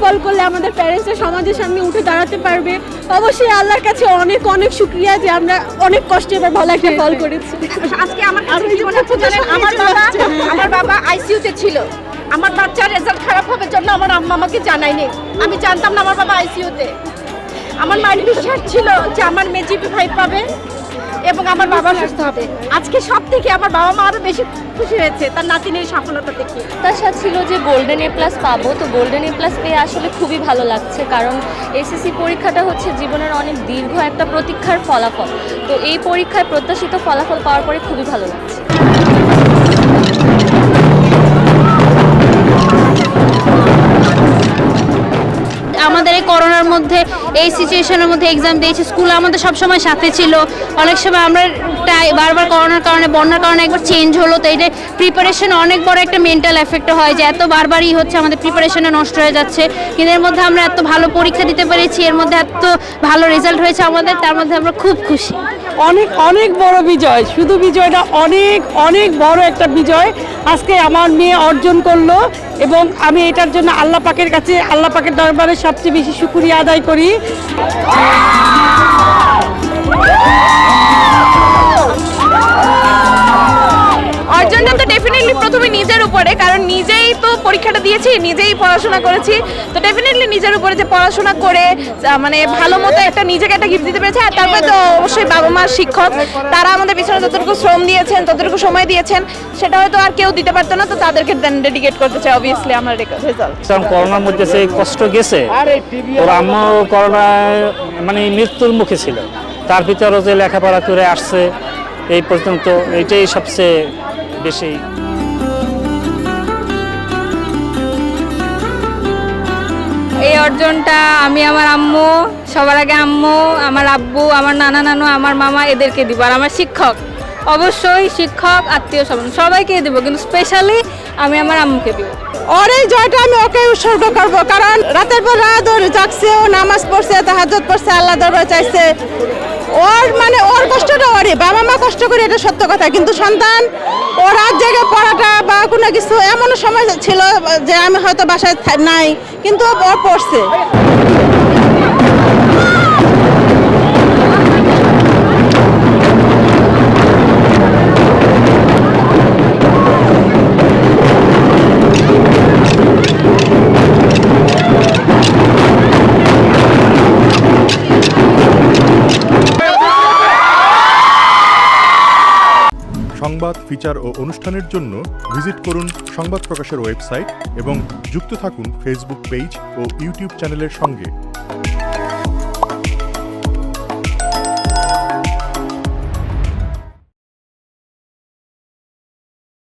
ফল করলে আমাদের প্যারেন্টসরা সমাজের সামনে উঠে দাঁড়াতে পারবে। অবশ্যই আল্লাহর কাছে অনেক অনেক শুকরিয়া যে আমরা অনেক কষ্টে এবার ভালো একটা ফল করেছি। আজকে আমার কাছে কি মনে হচ্ছে জানেন, আমার বাবা আইসিইউতে ছিল। আমার বাচ্চার রেজাল্ট খারাপ হবে জন্য আমার আম্মা আমাকে জানায়নি। আমি জানতাম না আমার বাবা আইসিইউতে। আমার মায়ের বিশ্বাস ছিল যে আমার মেয়ে জিপি5 পাবে এবং আমার বাবা সুস্থ হবে। আজকে সব থেকে আমার বাবা মা আরো বেশি খুশি হয়েছে তার নাতিনের সফলতা দেখে। প্রত্যাশা ছিল যে গোল্ডেন এ প্লাস পাবো, তো গোল্ডেন এ প্লাস পেয়ে আসলে খুবই ভালো লাগছে, কারণ এসএসসি পরীক্ষাটা হচ্ছে জীবনের অনেক দীর্ঘ একটা প্রতীক্ষার ফলাফল। তো এই পরীক্ষায় প্রত্যাশিত ফলাফল পাওয়ার পরে খুবই ভালো লাগছে। আমাদের এই করোনার মধ্যে এই সিচুয়েশনের মধ্যে এক্সাম দিয়েছি, স্কুল আমাদের সবসময় সাথে ছিল। অনেক সময় আমরা বারবার করোনার কারণে বন্যার কারণে একবার চেঞ্জ হলো, তো এটা প্রিপারেশন অনেক বড় একটা মেন্টাল এফেক্ট হয় যে এত বারবারই হচ্ছে আমাদের প্রিপারেশনে নষ্ট হয়ে যাচ্ছে। কিন্তু এর মধ্যে আমরা এত ভালো পরীক্ষা দিতে পেরেছি, এর মধ্যে এত ভালো রেজাল্ট হয়েছে আমাদের, তার মধ্যে আমরা খুব খুশি। অনেক অনেক বড় বিজয়, শুধু বিজয়টা অনেক অনেক বড় একটা বিজয় আজকে আমার মেয়ে অর্জন করলো, এবং আমি এটার জন্য আল্লাহ পাকের কাছে, আল্লাহ পাকের দরবারে সবচেয়ে বেশি শুকরিয়া আদায় করি। অর্জনটা তো ডেফিনেটলি প্রথমে নিজের উপরে, কারণ নিজেই তো পরীক্ষাটা দিয়েছি, নিজেই পড়াশোনা করেছি, তো ডেফিনেটলি নিজের উপরে যে পড়াশোনা করে মানে ভালো মতো একটা নিজেকে একটা গিফট দিতে পেরেছে। আর তারপরে তো অবশ্যই বাবা মা, শিক্ষক, তারা আমাদের পিছনে যতটুকু শ্রম দিয়েছেন, ততটুকু সময় দিয়েছেন, সেটা হয়তো আর কেউ দিতে পারতো না, তো তাদেরকে ডেডিকেট করতে চাই অবভিয়াসলি আমার রেজাল্ট। কারণ করোনার মধ্যে সেই কষ্ট গেছে, ওর আম্মু করোনায় মানে মৃত্যুর মুখে ছিল, তার ভিতরে যে লেখাপড়া করে আসছে এই পর্যন্ত, এটাই সবচেয়ে বেশি। এই অর্জনটা আমি আমার আম্মু, সবার আগে আম্মু, আমার আব্বু, আমার নানা নানু, আমার মামা, এদেরকে দিব। আর আমার শিক্ষক, অবশ্যই শিক্ষক, আত্মীয় স্বজন সবাইকে দেবো, কিন্তু স্পেশালি আমি আমার আম্মুকে দিব। ওর এই জয়টা আমি ওকে উৎসর্গ করবো, কারণ রাতের পর রাত ওর জাগছে, ও নামাজ পড়ছে, তাহাজ্জুদ পড়ছে, আল্লাহ দরবারে চাইছে। ওর মানে ওর কষ্টটা ওরই, বাবা মা কষ্ট করে, এটা সত্য কথা, কিন্তু সন্তান ও রাত জেগে পড়াটা বা কোনো কিছু, এমন সময় ছিল যে আমি হয়তো বাসায় নাই, কিন্তু ও পড়ছে। সংবাদ, ফিচার ও অনুষ্ঠানের জন্য ভিজিট করুন সংবাদ প্রকাশের ওয়েবসাইট এবং যুক্ত থাকুন ফেসবুক পেজ ও ইউটিউব চ্যানেলের সঙ্গে।